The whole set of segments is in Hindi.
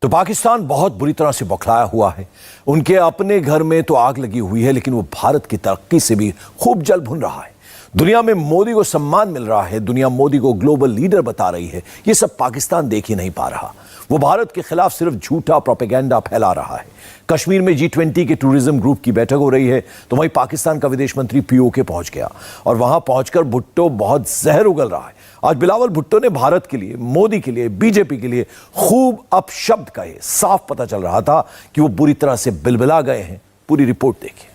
तो पाकिस्तान बहुत बुरी तरह से बौखलाया हुआ है। उनके अपने घर में तो आग लगी हुई है, लेकिन वो भारत की तरक्की से भी खूब जल भुन रहा है। दुनिया में मोदी को सम्मान मिल रहा है, दुनिया मोदी को ग्लोबल लीडर बता रही है। ये सब पाकिस्तान देख ही नहीं पा रहा। वो भारत के खिलाफ सिर्फ झूठा प्रोपेगेंडा फैला रहा है। कश्मीर में G20 के टूरिज्म ग्रुप की बैठक हो रही है, तो वहीं पाकिस्तान का विदेश मंत्री POK पहुंच गया और वहां पहुंचकर भुट्टो बहुत जहर उगल रहा है। आज बिलावल भुट्टो ने भारत के लिए, मोदी के लिए, बीजेपी के लिए खूब अपशब्द कहे। साफ पता चल रहा था कि वो बुरी तरह से बिलबिला गए हैं। पूरी रिपोर्ट देखिए।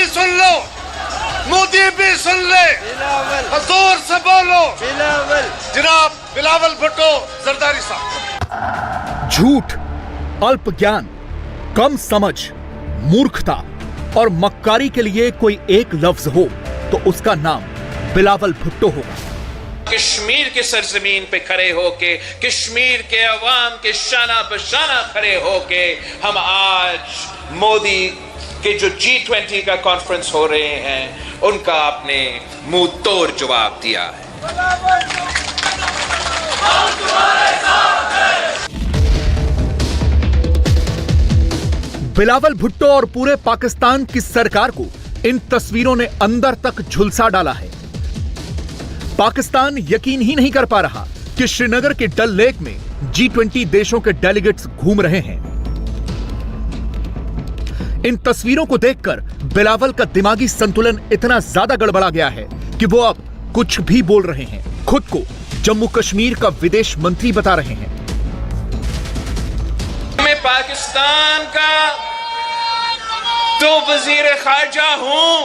सुन लो, मोदी भी सुन ले, जोर से बोलो, जनाब बिलावल भुट्टो जरदारी साहब। झूठ, अल्प ज्ञान, कम समझ, मूर्खता और मक्कारी के लिए कोई एक लफ्ज हो तो उसका नाम बिलावल भुट्टो होगा। कश्मीर के सरजमीन पे खड़े होके, कश्मीर के अवाम के शाना बशाना खड़े होके हम आज मोदी कि जो G20 का कॉन्फ्रेंस हो रहे हैं उनका आपने मुंह तोड़ जवाब दिया है। बिलावल भुट्टो और पूरे पाकिस्तान की सरकार को इन तस्वीरों ने अंदर तक झुलसा डाला है। पाकिस्तान यकीन ही नहीं कर पा रहा कि श्रीनगर के डल लेक में G20 देशों के डेलीगेट्स घूम रहे हैं। इन तस्वीरों को देखकर बिलावल का दिमागी संतुलन इतना ज्यादा गड़बड़ा गया है कि वो अब कुछ भी बोल रहे हैं। खुद को जम्मू कश्मीर का विदेश मंत्री बता रहे हैं। मैं पाकिस्तान का तो वजीर खारजा हूं,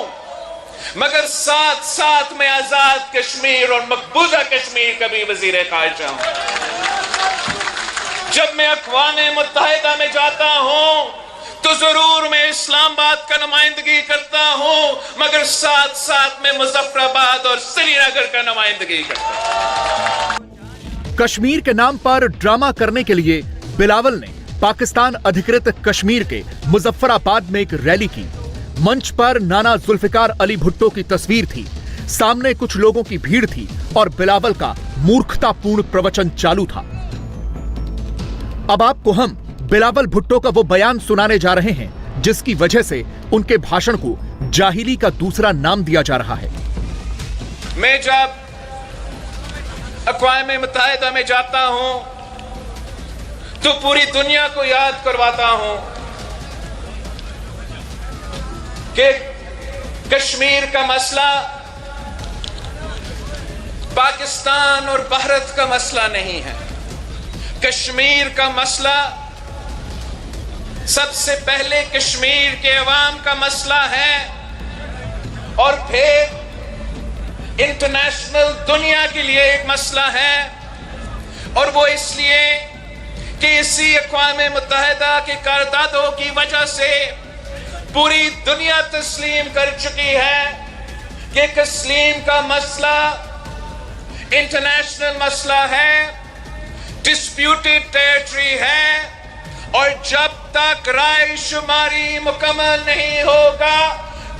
मगर साथ साथ में आजाद कश्मीर और मकबूजा कश्मीर का भी वजीर खारजा हूं। जब मैं अक़वाम मुत्तहिदा में जाता हूं तो जरूर मैं इस्लामाबाद का नुमाइंदगी करता हूं, मगर साथ साथ में मुजफ्फराबाद और श्रीनगर का नुमाइंदगी करता हूं। कश्मीर के नाम पर ड्रामा करने के लिए बिलावल ने पाकिस्तान अधिकृत कश्मीर के मुजफ्फराबाद में एक रैली की। मंच पर नाना जुल्फिकार अली भुट्टो की तस्वीर थी, सामने कुछ लोगों की भीड़ थी और बिलावल का मूर्खतापूर्ण प्रवचन चालू था। अब आपको हम बिलावल भुट्टो का वो बयान सुनाने जा रहे हैं जिसकी वजह से उनके भाषण को जाहिली का दूसरा नाम दिया जा रहा है। मैं जब अक़वाम मुत्तहिदा में जाता हूं तो पूरी दुनिया को याद करवाता हूं कि कश्मीर का मसला पाकिस्तान और भारत का मसला नहीं है। कश्मीर का मसला सबसे पहले कश्मीर के अवाम का मसला है और फिर इंटरनेशनल दुनिया के लिए एक मसला है। और वो इसलिए कि इसी अक़वाम मुत्तहिदा के करारदादों की वजह से पूरी दुनिया तस्लीम कर चुकी है कि कश्मीर का मसला इंटरनेशनल मसला है, डिस्प्यूटेड टेरिटरी है। और जब तक राय शुमारी मुकम्मल नहीं होगा,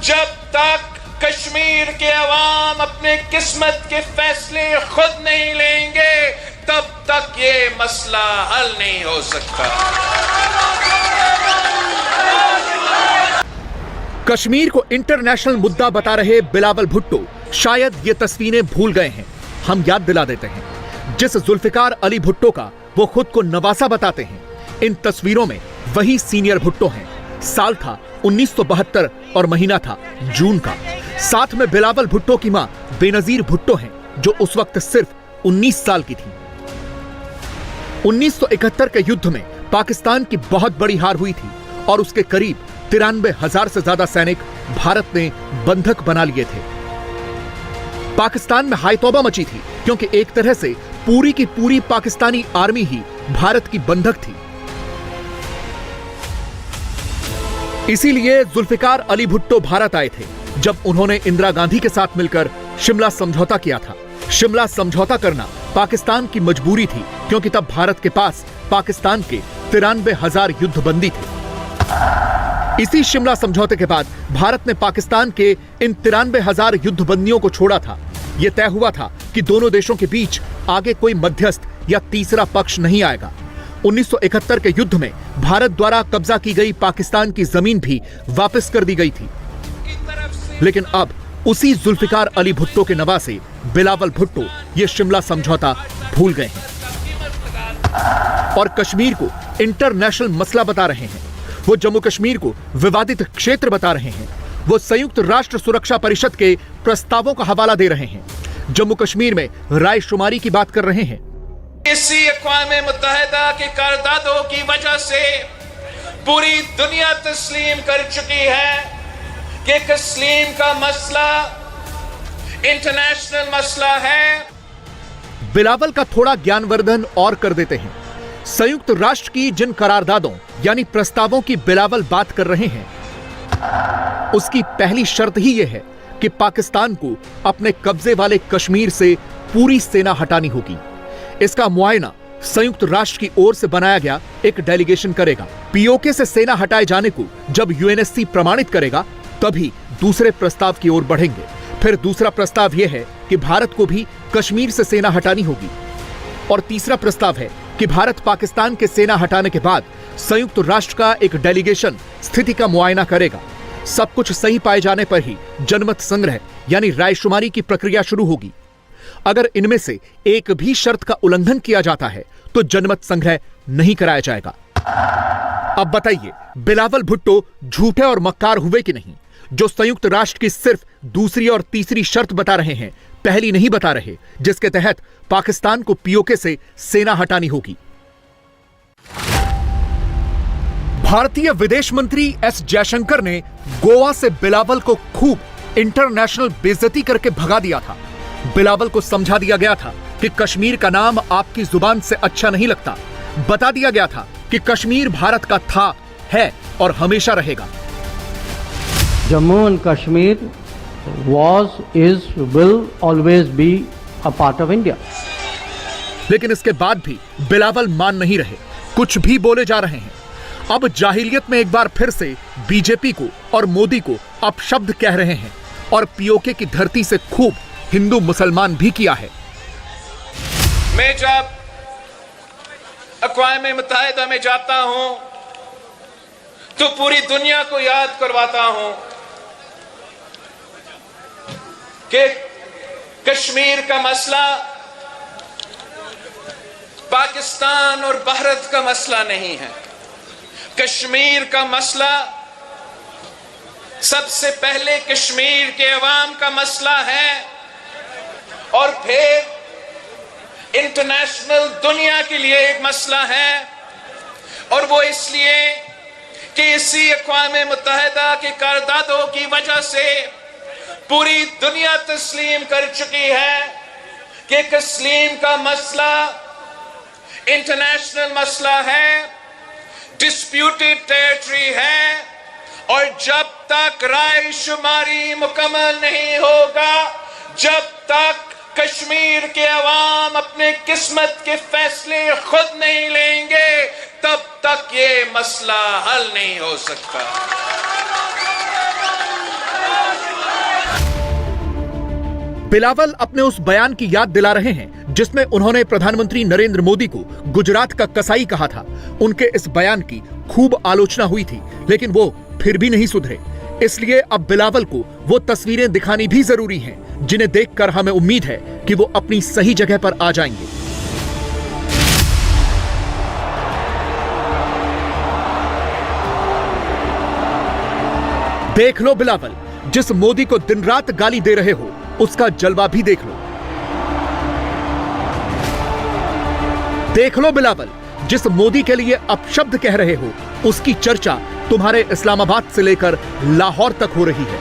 जब तक कश्मीर के अवाम अपने किस्मत के फैसले खुद नहीं लेंगे, तब तक ये मसला हल नहीं हो सकता। कश्मीर को इंटरनेशनल मुद्दा बता रहे बिलावल भुट्टो शायद ये तस्वीरें भूल गए हैं। हम याद दिला देते हैं, जिस जुल्फिकार अली भुट्टो का वो खुद को नवासा बताते हैं, इन तस्वीरों में वही सीनियर भुट्टो हैं। साल था 1972 और महीना था जून का। साथ में बिलावल भुट्टो की मां बेनजीर भुट्टो हैं, जो उस वक्त सिर्फ 19 साल की थी। 1971 के युद्ध में पाकिस्तान की बहुत बड़ी हार हुई थी और उसके करीब 93,000 से ज्यादा सैनिक भारत ने बंधक बना लिए थे। पाकिस्तान में हाय तौबा मची थी, क्योंकि एक तरह से पूरी की पूरी पाकिस्तानी आर्मी ही भारत की बंधक थी। इसीलिए जुल्फिकार अली भुट्टो भारत आए थे जब उन्होंने इंदिरा गांधी के साथ मिलकर शिमला समझौता किया था। शिमला समझौता करना पाकिस्तान की मजबूरी थी, क्योंकि तब भारत के पास पाकिस्तान के 93,000 युद्धबंदी थे। इसी शिमला समझौते के बाद भारत ने पाकिस्तान के इन 93,000 युद्धबंदियों को छोड़ा था। यह तय हुआ था कि दोनों देशों के बीच आगे कोई मध्यस्थ या तीसरा पक्ष नहीं आएगा। 1971 के युद्ध में भारत द्वारा कब्जा की गई पाकिस्तान की जमीन भी वापस कर दी गई थी। लेकिन अब उसी जुल्फिकार अली भुट्टो के नवासे बिलावल भुट्टो ये शिमला समझौता भूल गए हैं और कश्मीर को इंटरनेशनल मसला बता रहे हैं। वो जम्मू कश्मीर को विवादित क्षेत्र बता रहे हैं। वो संयुक्त राष्ट्र सुरक्षा परिषद के प्रस्तावों का हवाला दे रहे हैं। जम्मू कश्मीर में रायशुमारी की बात कर रहे हैं। इसी अक़वाम मुत्तहिदा के करारदादों की वजह से पूरी दुनिया तस्लीम कर चुकी है कि कश्मीर का मसला इंटरनेशनल मसला है। बिलावल का थोड़ा ज्ञानवर्धन और कर देते हैं। संयुक्त राष्ट्र की जिन करारदादों यानी प्रस्तावों की बिलावल बात कर रहे हैं, उसकी पहली शर्त ही यह है कि पाकिस्तान को अपने कब्जे वाले कश्मीर से पूरी सेना हटानी होगी। इसका मुआयना संयुक्त राष्ट्र की ओर से बनाया गया एक डेलीगेशन करेगा। पीओके से सेना हटाए जाने को जब यूएनएससी प्रमाणित करेगा, तभी दूसरे प्रस्ताव की ओर बढ़ेंगे। फिर दूसरा प्रस्ताव यह है कि भारत को भी कश्मीर से सेना हटानी होगी। और तीसरा प्रस्ताव है कि भारत पाकिस्तान के सेना हटाने के बाद संयुक्त राष्ट्र का एक डेलीगेशन स्थिति का मुआयना करेगा। सब कुछ सही पाए जाने पर ही जनमत संग्रह यानी रायशुमारी की प्रक्रिया शुरू होगी। अगर इनमें से एक भी शर्त का उल्लंघन किया जाता है तो जनमत संग्रह नहीं कराया जाएगा। अब बताइए, बिलावल भुट्टो झूठे और मक्कार हुए कि नहीं, जो संयुक्त राष्ट्र की सिर्फ दूसरी और तीसरी शर्त बता रहे हैं, पहली नहीं बता रहे, जिसके तहत पाकिस्तान को पीओके से सेना हटानी होगी। भारतीय विदेश मंत्री एस जयशंकर ने गोवा से बिलावल को खूब इंटरनेशनल बेइज्जती करके भगा दिया था। बिलावल को समझा दिया गया था कि कश्मीर का नाम आपकी जुबान से अच्छा नहीं लगता। बता दिया गया था कि कश्मीर भारत का था, है और हमेशा रहेगा। Jammu and Kashmir was, is, will always be a part of India. लेकिन इसके बाद भी बिलावल मान नहीं रहे, कुछ भी बोले जा रहे हैं। अब जाहिलियत में एक बार फिर से बीजेपी को और मोदी को अपशब्द कह रहे हैं और पीओके की धरती से खूब हिंदू मुसलमान भी किया है। मैं जब अक़वाम मुत्तहिदा में जाता हूं तो पूरी दुनिया को याद करवाता हूं कि कश्मीर का मसला पाकिस्तान और भारत का मसला नहीं है। कश्मीर का मसला सबसे पहले कश्मीर के अवाम का मसला है और फिर इंटरनेशनल दुनिया के लिए एक मसला है। और वो इसलिए कि इसी अक़वाम मुत्तहिदा के करारदादों की वजह से पूरी दुनिया तस्लीम कर चुकी है कि कश्मीर का मसला इंटरनेशनल मसला है, डिस्प्यूटेड टेरिटरी है। और जब तक रायशुमारी मुकम्मल नहीं होगा, जब तक कश्मीर के अवाम अपने किस्मत के फैसले खुद नहीं लेंगे, तब तक ये मसला हल नहीं हो सकता। बिलावल अपने उस बयान की याद दिला रहे हैं जिसमें उन्होंने प्रधानमंत्री नरेंद्र मोदी को गुजरात का कसाई कहा था। उनके इस बयान की खूब आलोचना हुई थी, लेकिन वो फिर भी नहीं सुधरे। इसलिए अब बिलावल को वो तस्वीरें दिखानी भी जरूरी हैं जिन्हें देखकर हमें उम्मीद है कि वो अपनी सही जगह पर आ जाएंगे। देख लो बिलावल, जिस मोदी को दिन रात गाली दे रहे हो उसका जलवा भी देख लो। देख लो बिलावल, जिस मोदी के लिए अपशब्द कह रहे हो उसकी चर्चा तुम्हारे इस्लामाबाद से लेकर लाहौर तक हो रही है।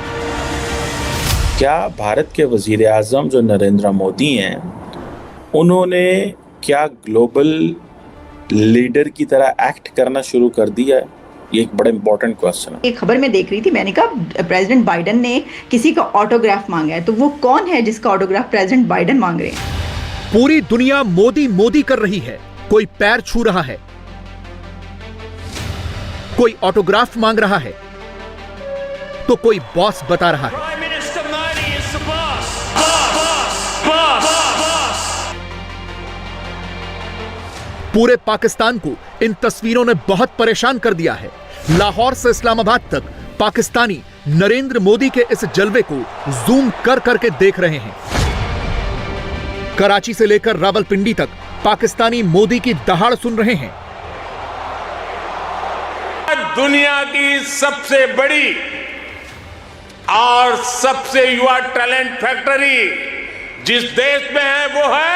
क्या भारत के वजीर आज़म जो नरेंद्र मोदी हैं, उन्होंने क्या ग्लोबल लीडर की तरह एक्ट करना शुरू कर दिया है? ये एक बड़ा इंपॉर्टेंट क्वेश्चन है। एक खबर में देख रही थी, मैंने कहा प्रेसिडेंट बाइडेन ने किसी का ऑटोग्राफ मांगा है, तो वो कौन है जिसका ऑटोग्राफ प्रेसिडेंट बाइडेन मांग रहे हैं? पूरी दुनिया मोदी मोदी कर रही है, कोई पैर छू रहा है, कोई ऑटोग्राफ मांग रहा है, तो कोई बॉस बता रहा है। पूरे पाकिस्तान को इन तस्वीरों ने बहुत परेशान कर दिया है। लाहौर से इस्लामाबाद तक पाकिस्तानी नरेंद्र मोदी के इस जलवे को जूम कर करके देख रहे हैं। कराची से लेकर रावलपिंडी तक पाकिस्तानी मोदी की दहाड़ सुन रहे हैं। दुनिया की सबसे बड़ी और सबसे युवा टैलेंट फैक्ट्री जिस देश में है वो है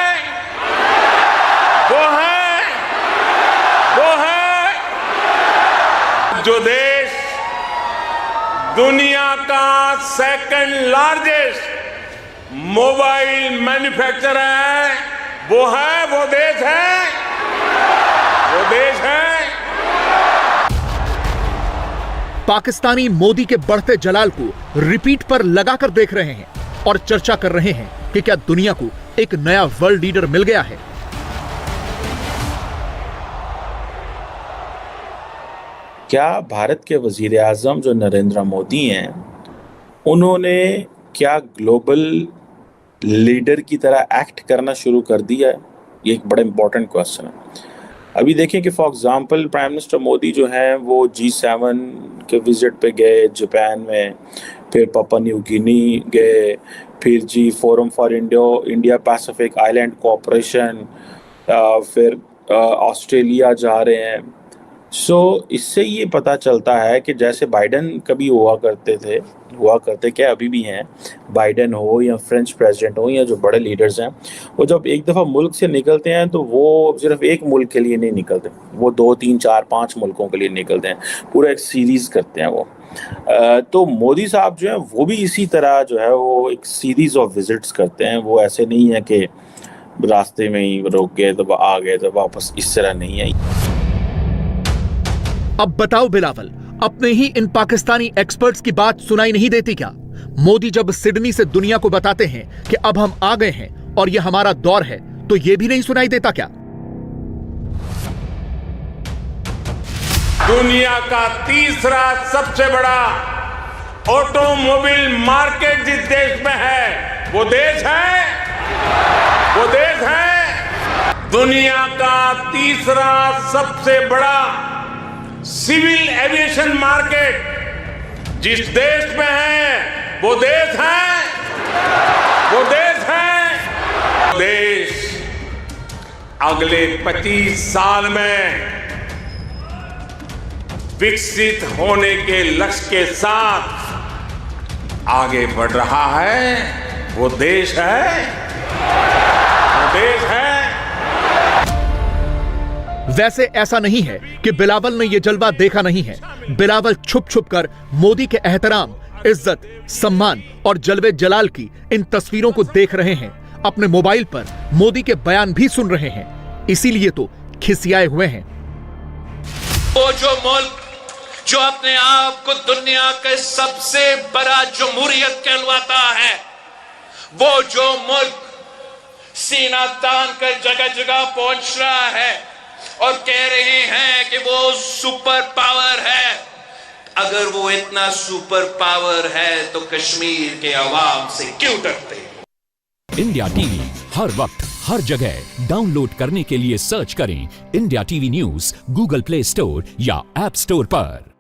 जो देश दुनिया का सेकंड लार्जेस्ट मोबाइल मैन्युफैक्चरर है, वो देश है। पाकिस्तानी मोदी के बढ़ते जलाल को रिपीट पर लगाकर देख रहे हैं और चर्चा कर रहे हैं कि क्या दुनिया को एक नया वर्ल्ड लीडर मिल गया है। क्या भारत के वजीर आज़म जो नरेंद्र मोदी हैं, उन्होंने क्या ग्लोबल लीडर की तरह एक्ट करना शुरू कर दिया है? ये एक बड़ा इंपॉर्टेंट क्वेश्चन है। अभी देखें कि for example prime minister Modi जो हैं वो G7 के विजिट पे गए जापान में, फिर पापुआ न्यू गिनी गए, फिर जी forum for India Pacific island cooperation, फिर ऑस्ट्रेलिया जा रहे हैं। इससे ये पता चलता है कि जैसे बाइडन कभी हुआ करते क्या अभी भी हैं, बाइडन हो या फ्रेंच प्रेसिडेंट हो या जो बड़े लीडर्स हैं, वो जब एक दफ़ा मुल्क से निकलते हैं तो वो सिर्फ एक मुल्क के लिए नहीं निकलते, वो 2, 3, 4, 5 मुल्कों के लिए निकलते हैं, पूरा एक सीरीज़ करते हैं वो। तो मोदी साहब जो हैं वो भी इसी तरह जो है वो एक सीरीज़ ऑफ विजिट्स करते हैं। वो ऐसे नहीं है कि रास्ते में ही रोक गए तो आ गए तो वापस, इस तरह नहीं है। अब बताओ बिलावल, अपने ही इन पाकिस्तानी एक्सपर्ट्स की बात सुनाई नहीं देती क्या? मोदी जब सिडनी से दुनिया को बताते हैं कि अब हम आ गए हैं और ये हमारा दौर है, तो ये भी नहीं सुनाई देता क्या? दुनिया का तीसरा सबसे बड़ा ऑटोमोबाइल मार्केट जिस देश में है वो देश है। दुनिया का तीसरा सबसे बड़ा सिविल एविएशन मार्केट जिस देश में है वो देश है। देश अगले 25 साल में विकसित होने के लक्ष्य के साथ आगे बढ़ रहा है, वो देश है। वैसे ऐसा नहीं है कि बिलावल ने यह जलवा देखा नहीं है। बिलावल छुप छुप कर मोदी के एहतराम, इज्जत, सम्मान और जलवे जलाल की इन तस्वीरों को देख रहे हैं। अपने मोबाइल पर मोदी के बयान भी सुन रहे हैं, इसीलिए तो खिसियाए हुए हैं। वो जो मुल्क जो अपने आप को दुनिया के सबसे बड़ा जमहूरियत कहलवाता है, वो जो मुल्क सीना तान कर जगह जगह पहुंच रहा है और कह रहे हैं कि वो सुपर पावर है, अगर वो इतना सुपर पावर है तो कश्मीर के अवाम से क्यों डरते? इंडिया टीवी हर वक्त हर जगह डाउनलोड करने के लिए सर्च करें India TV news Google play store या ऐप स्टोर पर।